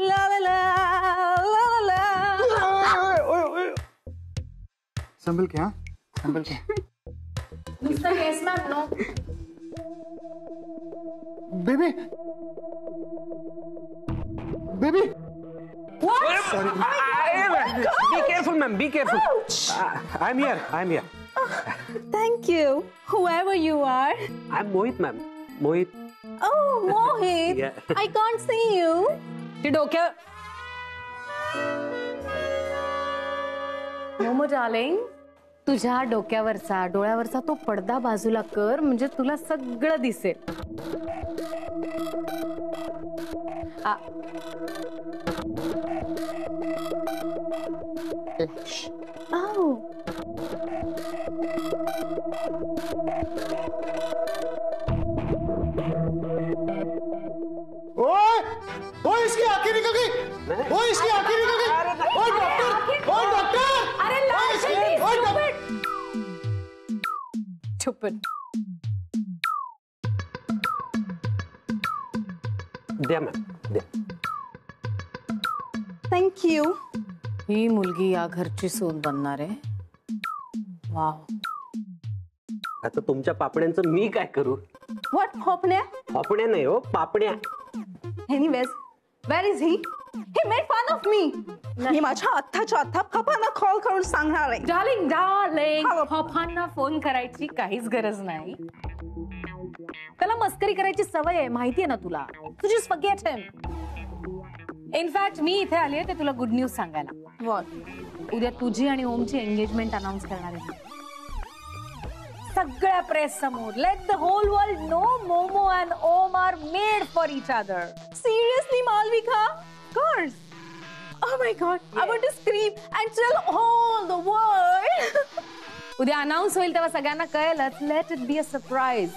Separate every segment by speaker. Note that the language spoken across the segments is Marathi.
Speaker 1: ला ला ला ला ला.
Speaker 2: संभल के, हाँ संभल के.
Speaker 1: नुसतं yes ma'am no.
Speaker 2: Baby baby.
Speaker 1: What?
Speaker 3: Sorry. Be careful, ma'am. Be careful. I'm here. I'm here.
Speaker 1: Thank you, whoever you are.
Speaker 3: I'm Mohit, ma'am. Mohit.
Speaker 1: Oh, Mohit.
Speaker 3: Yeah.
Speaker 1: I can't see you. ते डोक्या. मोमो डार्लिंग, तुझ्या डोक्यावरचा डोळ्यावरचा तो पडदा बाजूला कर म्हणजे तुला सगळं दिसेल. Oh.
Speaker 2: ओए इसकी आंखें निकल गई. ओए इसकी आंखें निकल गई. ओए डॉक्टर. ओए डॉक्टर.
Speaker 1: अरे लाश है. Stupid.
Speaker 3: द्या मॅम द्या.
Speaker 1: Thank you. ही मुलगी या घरची सून बनणार आहे. वाव.
Speaker 3: आता तुमच्या पापड्यांचं मी काय करू?
Speaker 1: What पापण्या?
Speaker 3: पापड्या नाही हो, पापड्या.
Speaker 1: Anyways, where is he? He made fun of me. मी माझ्या अथ्थाच्या अथ्था पप्पांना कॉल करून सांगणार आहे. डार्लिंग डार्लिंग, पप्पांना फोन करायची काहीच गरज नाही. त्याला मस्करी करायची सवय आहे, माहिती आहे ना तुला. तू just forget him. इनफॅक्ट मी इथे आली आहे ते तुला गुड न्यूज सांगायला. What? उद्या तुझी आणि ओमची एंगेजमेंट अनाउन्स करणार आहे. सगळ्या प्रेस समोर. Let the whole world know Momo and Om are made for each other. Seriously Malvika? Course. Oh my God, I want to scream and tell all the world. उद्या अनाउन्स होईल तेव्हा सगळ्यांना कळेलच. Let it be a surprise.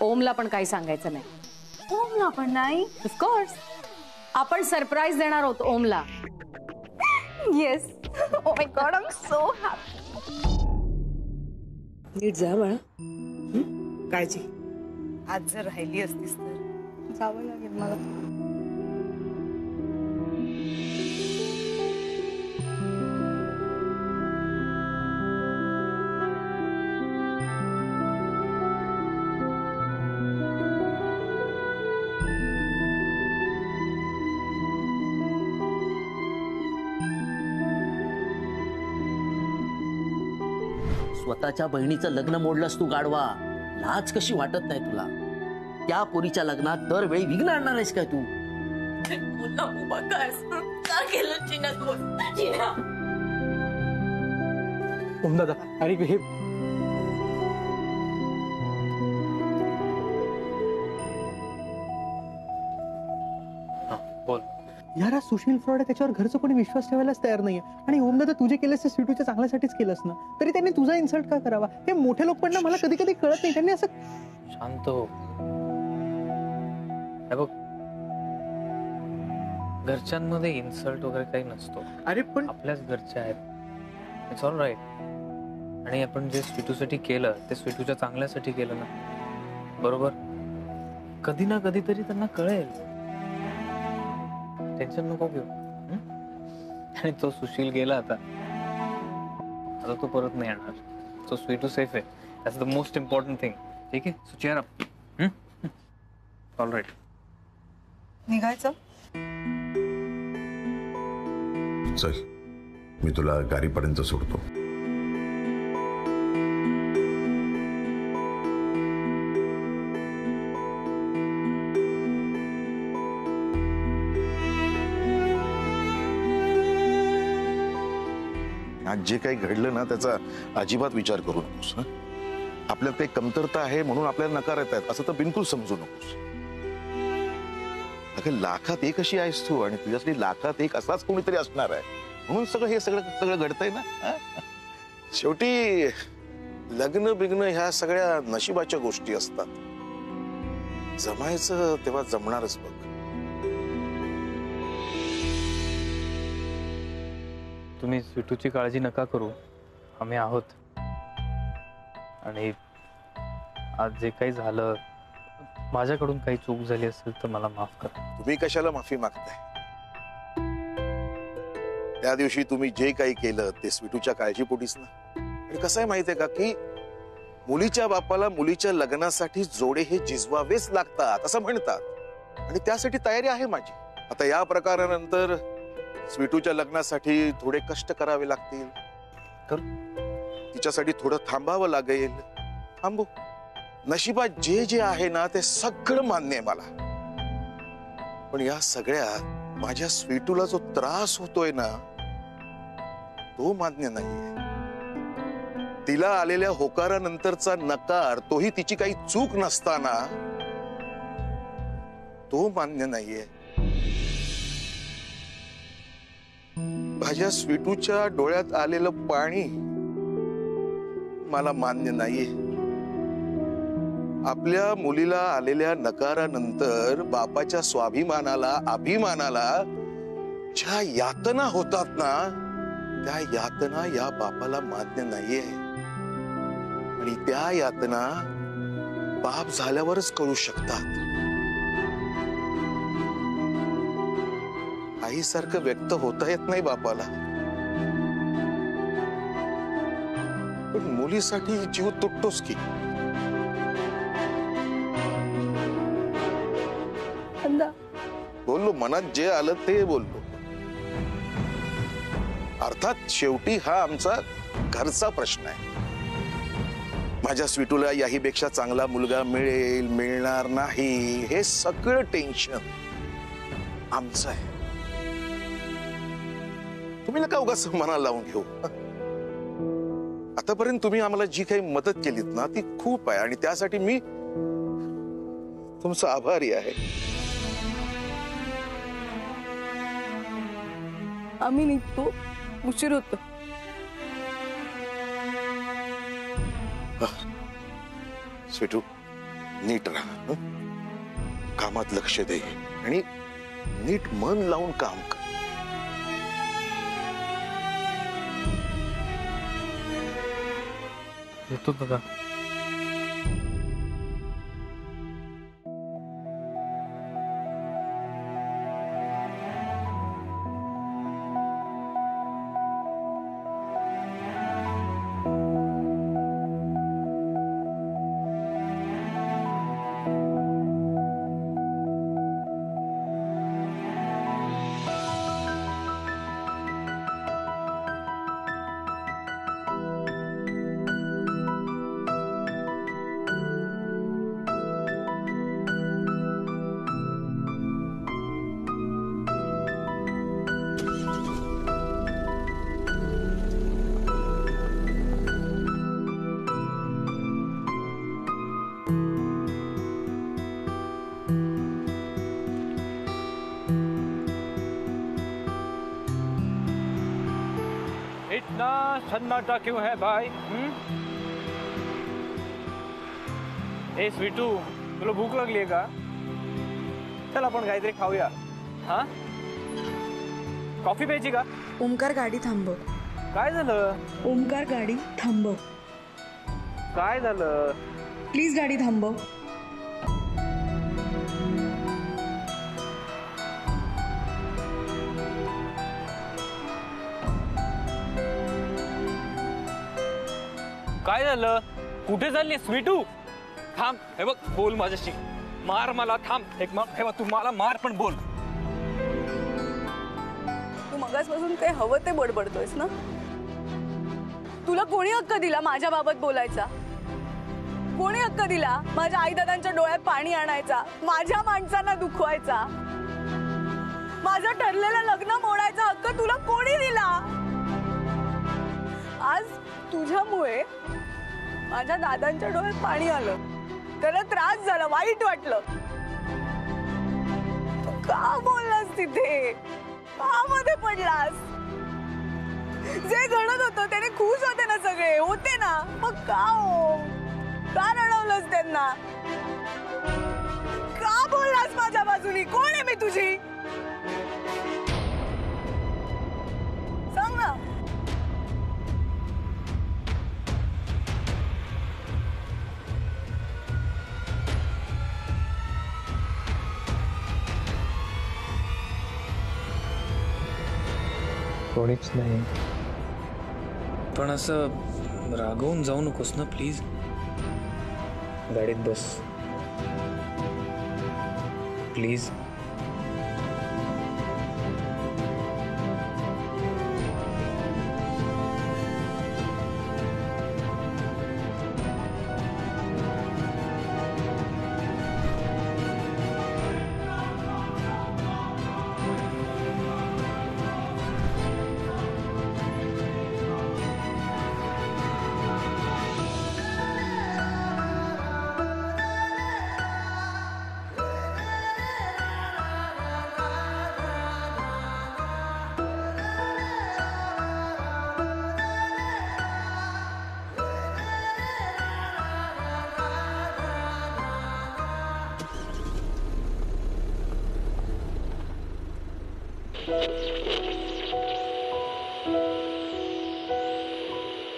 Speaker 1: ओमला पण काही सांगायचं नाही. ओमला पण नाही? ऑफकोर्स. आपण सरप्राईज देणार आहोत ओमला. Yes. Oh my God, I am so happy.
Speaker 4: नीट जा बाळा. काळजी. आज जर राहिली असतीस तर जावं लागेल मला.
Speaker 5: स्वतःच्या बहिणीचं लग्न मोडलंस तू गाडवा. लाज कशी वाटत नाही तुला? त्या पोरीच्या लग्नात दरवेळी विघ्न आणणार आहेस काय तू?
Speaker 2: दादा अरे हे
Speaker 3: बोल.
Speaker 2: यार हा सुशील फ्रॉड आहे. त्याच्यावर घरचं कोणी विश्वास ठेवायलाच तयार नाहीये. आणि ओम दादा तुझे केलेस ते स्वीटूच्या चांगल्यासाठीच केलंस ना. तरी त्यांनी तुझा इन्सल्ट का करावा? हे मोठे लोक पण ना मला कधी कधी कळत नाही. त्यांनी असं.
Speaker 6: शांत हो. बघ, घरच्यांमध्ये इन्सल्ट वगैरे काही नसतो.
Speaker 2: अरे पण
Speaker 6: आपल्याच घरचे आहेत. It's all right. आणि आपण जे स्वीटूसाठी केलं ते स्वीटूच्या चांगल्यासाठी केलं ना. बरोबर. कधी ना कधीतरी त्यांना कळेल. टेन्शन नको घेऊ. आणि तो सुशील गेला आता तो परत नाही येणार. तो स्वीटू सेफ आहे. That's the most important thing. ठीक आहे. So cheer up. All right.
Speaker 4: निघायचं.
Speaker 7: चल मी तुला गाडीपर्यंत सोडतो.
Speaker 8: आज जे काही घडलं ना त्याचा अजिबात विचार करू नकोस. आपल्यात काही कमतरता आहे म्हणून आपल्याला नकार येत आहेत असं तर बिलकुल समजू नकोस. अगं लाखात एक अशी आहेस तू आणि तुझ्यासाठी लाखात एक असाच कोणीतरी असणार आहे म्हणून हे सगळं घडतंय ना. शेवटी लग्न बिग्न ह्या सगळ्या नशिबाच्या गोष्टी असतात. जमायचं तेव्हा जमणारच बघ.
Speaker 6: तुम्ही स्वीटूची काळजी नका करू. आम्ही आहोत. आणि आज जे काही झालं माझ्याकडून काही चूक झाली असेल तर मला माफ करा.
Speaker 8: तुम्ही कशाला माफी मागताय? त्या दिवशी तुम्ही जे काही केलं ते स्वीटूच्या काळजीपोटीच ना. आणि कसं आहे माहितीये का की मुलीच्या बापाला मुलीच्या लग्नासाठी जोडे हे जिजवावेच लागतात असं म्हणतात, आणि त्यासाठी तयारी आहे माझी. आता या प्रकारानंतर स्वीटूच्या लग्नासाठी थोडे कष्ट करावे लागतील, तर तिच्यासाठी थोडं थांबावं लागेल. थांबू. नशिबात जे जे आहे ना ते सगळं मान्य आहे मला, पण या सगळ्यात माझ्या स्वीटूला जो त्रास होतोय ना तो मान्य नाहीये. तिला आलेल्या होकारानंतरचा नकार, तोही तिची काही चूक नसताना, तो मान्य नाहीये. माझ्या स्वीटूच्या डोळ्यात आलेलं पाणी मला मान्य नाहीये. आपल्या मुलीला आलेल्या नकारानंतर बापाच्या स्वाभिमानाला, अभिमानाला ज्या यातना होतात ना, त्या यातना या बापाला मान्य नाहीये. आणि त्या यातना बाप झाल्यावरच कळू शकतात. आईसारखं व्यक्त होता येत नाही बापाला, पण मुलीसाठी जीव तुटतोच की. बोललो, मनात जे आलं ते बोललो. अर्थात शेवटी हा आमचा घरचा प्रश्न आहे. माझ्या स्वीटूला याहीपेक्षा चांगला मुलगा मिळेल, मिळणार नाही, हे सगळं टेन्शन आमचं आहे. तुम्ही नका उगाच मनाला लावून घेऊ. आतापर्यंत तुम्ही आम्हाला जी काही मदत केलीत ना ती खूप आहे, आणि त्यासाठी मी तुमचा आभारी आहे.
Speaker 4: आम्ही निघतो, उशीर होतो.
Speaker 8: स्वीटू, नीट राहा, हं? कामात लक्ष दे आणि नीट मन लावून काम कर.
Speaker 6: येतो दादा.
Speaker 3: इतना सन्नाटा क्यों है भाई?
Speaker 6: ए स्वीटू, तुला भूक लागली आहे का? चल आपण काहीतरी खाऊया. हा, कॉफी प्यायची का?
Speaker 4: ओमकार, गाडी थांबव.
Speaker 6: काय झालं?
Speaker 4: ओमकार, गाडी थांबव.
Speaker 6: काय झालं?
Speaker 4: प्लीज गाडी थांबव.
Speaker 6: काय झालं? कुठे चालली स्वीटू? थांब, हे बघ, बोल माझ्याशी. मार मला, थांब. एक मग हे बघ, तू मला मार पण बोल.
Speaker 4: तू मगासपासून काय हवं ते बडबडतोयस ना? तुला कोणी हक्क दिला माझ्या बाबत बोलायचा? कोणी हक्क दिला माझ्या आई दादांच्या डोळ्यात पाणी आणायचा, माझ्या माणसांना दुखवायचा? माझं ठरलेलं लग्न मोडायचा हक्क तुला कोणी दिला? आज तुझ्यामुळे माझ्या दादांच्या डोळ्यात पाणी आलं, त्याला त्रास झाला, वाईट वाटलं. तू का बोललास तिथे? का मध्ये पडलास? जे घडत होतं त्याने खुश होते ना, सगळे होते ना, मग का हो? का रडवलंस त्यांना? का बोललास माझ्या बाजूनी? कोण आहे मी तुझी? सांग ना.
Speaker 6: कोणीच नाही. पण असं रागवून जाऊ नकोस ना प्लीज. गाडीत बस प्लीज.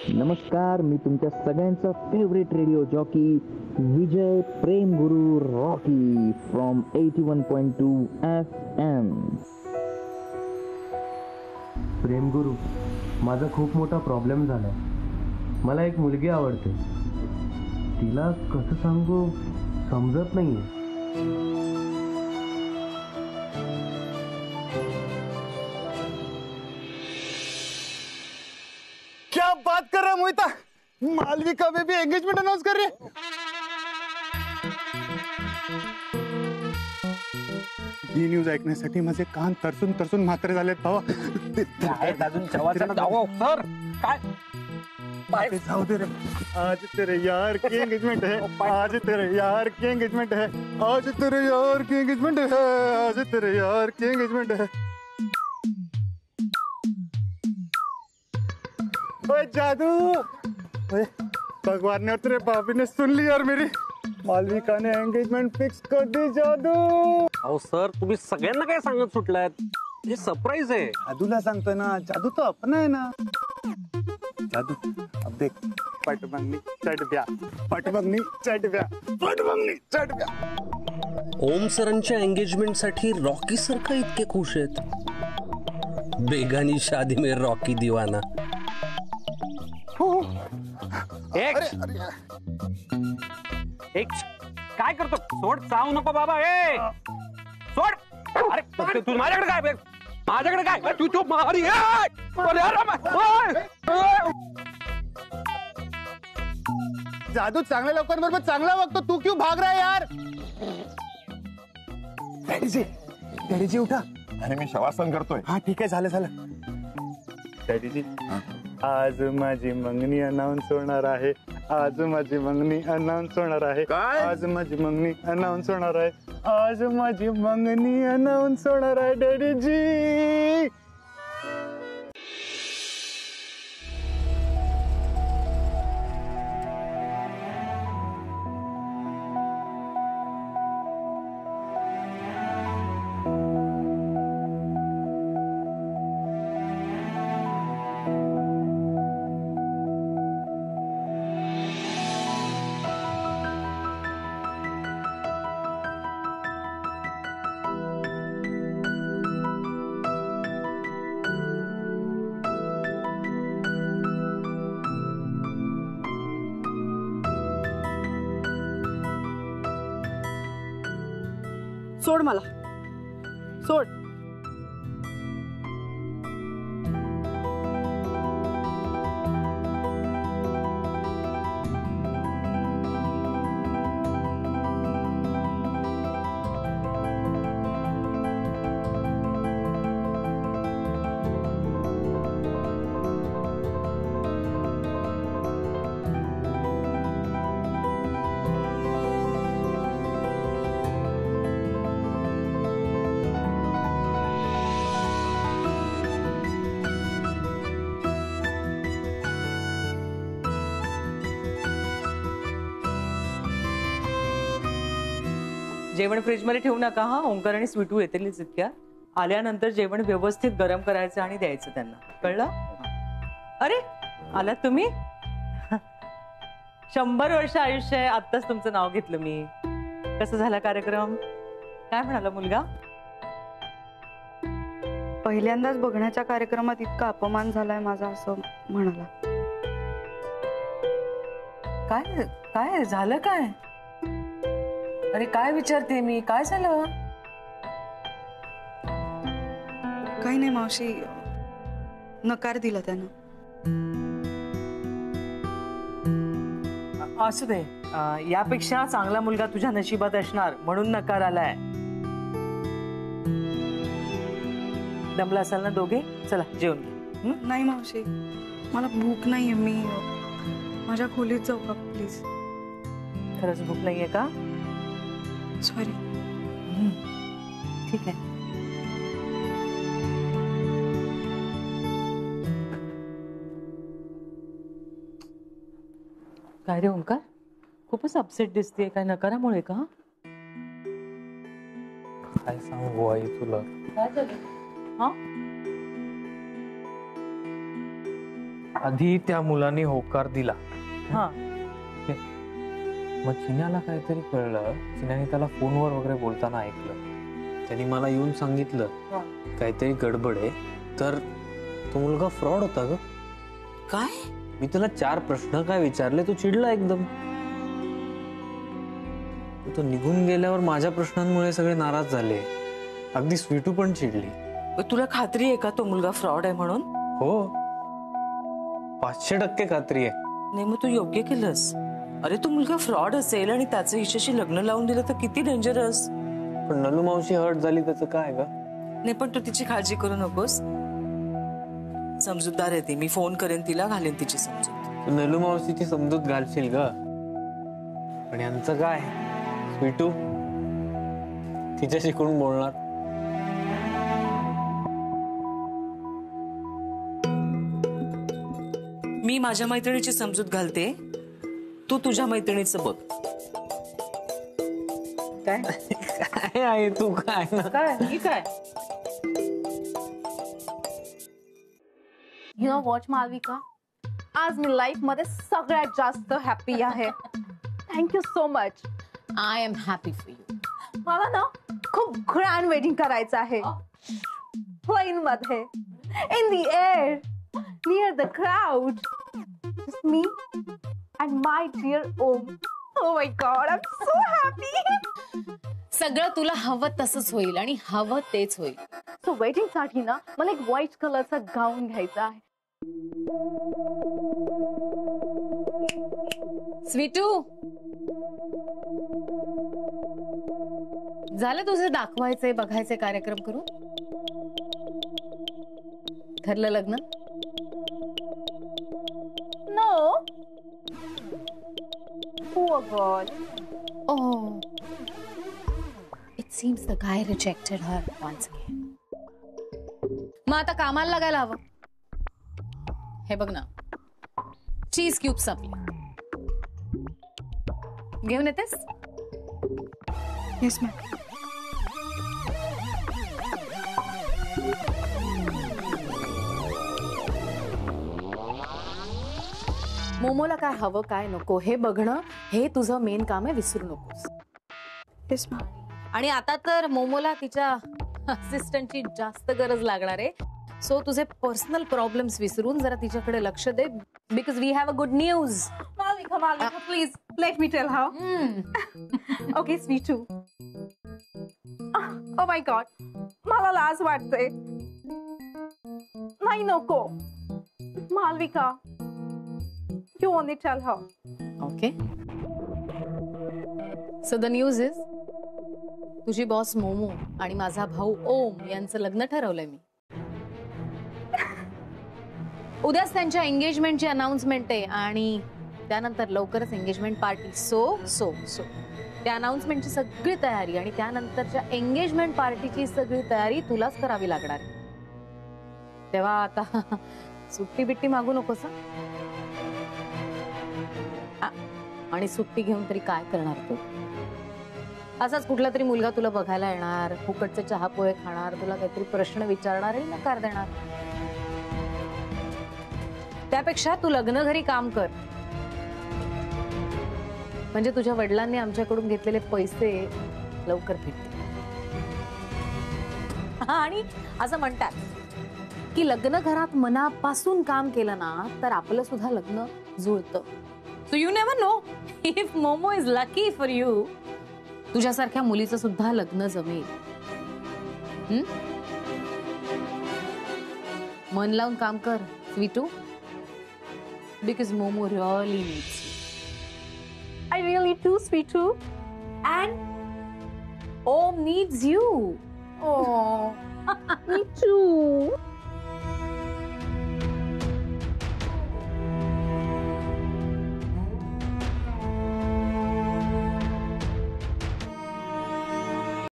Speaker 9: नमस्कार, मी तुमच्या सगळ्यांचा favourite radio jockey Vijay Prem Guru Rocky from 81.2 FM.
Speaker 10: प्रेम गुरु, माझा खूप मोठा प्रॉब्लेम झाला. मला एक मुलगी आवडते. तिला कसं सांगू समजत नाहीये.
Speaker 2: क्या बात कर रहा है मोहिता? मालविका बेबी एंगेजमेंट अनाउंस कर रही है. ही न्यूज ऐकण्यासाठी माझे कान तरसून तरसून म्हातारे झालेत भावा. जाऊ दे रे. आज तेरे यार की एंगेजमेंट है. आज तेरे यार की एंगेजमेंट है. आज तेरे यार की एंगेजमेंट है. आज तेरे यार की एंगेजमेंट है. ओए जादू, ओए भगवान ने और तेरे भाभी ने सुन ली यार मेरी. मालविका ने एंगेजमेंट फिक्स कर दी. जादू.
Speaker 3: अहो सर, तुम्ही सगळ्यांना काय सांगत सुटलायत? हे सरप्राईज आहे.
Speaker 2: जादूला सांगतोय ना. जादू तो अपना है ना. जादू अब देख, पट मंगनी चट ब्या, पट मंगनी चट ब्या, पट मंगनी चट ब्या.
Speaker 11: ओम सरांच्या एंगेजमेंट साठी रॉकी सर का इतके खुश आहेत? बेगानी शादी में रॉकी दीवाना.
Speaker 3: एक काय करतो? सोड, चावू नको बाबा. ए सोड. अरे तू माझ्याकडे काय? माझ्याकडे काय? तू मारी.
Speaker 2: जादू चांगल्या लोकांबरोबर चांगला वागतो. तू क्यों भाग रहा है यार? डॅडीजी उठा.
Speaker 8: आणि मी शवासन करतोय.
Speaker 2: हा ठीक आहे, झालं झालं. डॅडीजी, आज माझी मंगनी अनाउन्स होणार आहे. आज माझी मंगनी अनाउन्स होणार आहे. आज माझी मंगनी अनाउन्स होणार आहे. आज माझी मंगनी अनाउन्स होणार आहे डॅडीजी.
Speaker 4: सोड मला, सोड.
Speaker 12: जेवण फ्रीज मध्ये ठेवू नका हा. ओंकार आणि स्वीटू येतीलच इतक्या. आल्यानंतर जेवण व्यवस्थित गरम करायचं आणि द्यायचं त्यांना, कळलं? अरे आलात तुम्ही? 100 वर्ष आयुष्य आहे. आत्ताच तुमचं नाव घेतलं मी. कसं झाला कार्यक्रम? काय म्हणाला मुलगा?
Speaker 4: पहिल्यांदाच बघण्याच्या कार्यक्रमात इतका अपमान झालाय माझा असं म्हणाला.
Speaker 12: काय काय झालं काय? अरे काय विचारते मी, काय झालं?
Speaker 4: काही नाही मावशी, नकार दिला त्यानं.
Speaker 12: असू दे, यापेक्षा चांगला मुलगा तुझ्या नशिबात असणार म्हणून नकार आलाय. दमला असाल ना दोघे, चला जेवण घे.
Speaker 4: नाही मावशी, मला भूक नाहीये, मी माझ्या खोलीत जाऊ का प्लीज?
Speaker 12: खरंच भूक नाहीये का?
Speaker 4: सॉरी.
Speaker 12: ठीक आहे. काय रे ओंकार, खूपच अपसेट दिसतेय. काय नकारामुळे का?
Speaker 6: काय सांगू आई तुला.
Speaker 12: काय झालं? हा,
Speaker 6: आधी त्या मुलाने होकार दिला.
Speaker 12: हा,
Speaker 6: मग चिन्याला काहीतरी कळलं. चिन्याने त्याला फोनवर वगैरे बोलताना ऐकलं. त्यांनी मला येऊन सांगितलं काहीतरी गडबड आहे. तर तो मुलगा फ्रॉड होता ग.
Speaker 12: काय?
Speaker 6: मी तुला 4 प्रश्न काय विचारले, तो चिडला एकदम. तो निघून गेल्यावर माझ्या प्रश्नांमुळे सगळे नाराज झाले. अगदी स्वीटू पण चिडली.
Speaker 12: तुला खात्री आहे का तो मुलगा फ्रॉड आहे म्हणून?
Speaker 6: हो, 500% खात्री आहे.
Speaker 12: नाही मग तू योग्य केलंस. अरे तो मुलगा फ्रॉड असेल आणि त्याचं हिच्याशी लग्न लावून दिलं तर किती डेंजरस.
Speaker 6: पण नलू मावशी हर्ट झाली त्याचं काय ग?
Speaker 12: नाही पण तू तिची काळजी करू नकोस. समजूतदार आहे ती. मी फोन करेन तिला, घालेन तिची समजूत.
Speaker 6: तू नलू मावशीची समजूत घालशील ग. पण यांचं काय, स्वीटू तिच्याशी कोण बोलणार?
Speaker 12: मी माझ्या मैत्रिणीची समजूत घालते, तू तुझ्या मैत्रिणीचं बघ. काय
Speaker 6: काय आहे तू? काय ना
Speaker 12: काय काय?
Speaker 1: यू नो वॉच मालविका, आज मी लाईफ मध्ये सगळ्यात जास्त हॅपी आहे. Thank you so much.
Speaker 13: I am happy for you.
Speaker 1: मला ना खूप ग्रँड वेडिंग करायचं आहे. प्लेन मध्ये, in the air, near the crowd, just me and my dear Om. Oh my God, I'm so happy.
Speaker 13: सगळं तुला हवं तसंच होईल आणि हवं तेच होईल.
Speaker 1: So वेडिंग साठी ना मला एक व्हाईट कलरचा गाऊन घ्यायचा आहे.
Speaker 13: स्वीटू, झालं तुझे दाखवायचे बघायचे कार्यक्रम करू? ठरलं लग्न?
Speaker 1: No. Poor girl.
Speaker 13: Oh. It seems the guy rejected her once again. मग आता कामाला लागायला हवं. हे बघ ना, चीज क्यूब संपले. घेऊन येतेस?
Speaker 4: Yes ma'am.
Speaker 13: मोमोला काय हवं काय नको हे बघणं, हे तुझं मेन काम आहे. विसरू नकोस.
Speaker 4: Yes ma'am.
Speaker 13: आणि आता तर मोमोला तिच्या असिस्टंटची जास्त गरज लागणार आहे. सो तुझे पर्सनल प्रॉब्लेम्स विसरून जरा तिच्याकडे लक्ष दे. Because we have a good news.
Speaker 1: Malvika, please let me tell her. Okay, Sweetu. Oh my God, मला लाज वाटते. नाही नको. Malvika, you only tell her.
Speaker 13: Okay. So the news is, तुझी बॉस मोमो आणि माझा भाऊ ओम यांचं लग्न ठरवलंय मी. उद्याच त्यांच्या एंगेजमेंटची अनाउन्समेंट आहे आणि त्यानंतर लवकरच एंगेजमेंट पार्टी. सो त्या अनाउन्समेंटची सगळी तयारी आणि त्यानंतरच्या एंगेजमेंट पार्टीची सगळी तयारी तुलाच करावी लागणार आहे. तेव्हा आता सुट्टी बिट्टी मागू नकोस. आणि सुट्टी घेऊन तरी काय करणार तू? असाच कुठला तरी मुलगा तुला बघायला येणार, फुकटचे चहा पोहे खाणार, तुला काहीतरी प्रश्न विचारणार आणि नकार देणार. त्यापेक्षा तू लग्न घरी काम कर. म्हणजे तुझ्या वडिलांनी आमच्याकडून घेतलेले पैसे लवकर भेटतील. आणि असं म्हणतात की लग्न घरात मनापासून काम केलं ना तर आपलं सुद्धा लग्न जुळतं. So you never know if Momo is lucky for you, तुझ्यासारख्या मुलीचं सुद्धा लग्न जमेल. मन लावून काम कर Sweetu, because Momo really needs you.
Speaker 1: I really do, Sweetu. And Om needs you. Oh.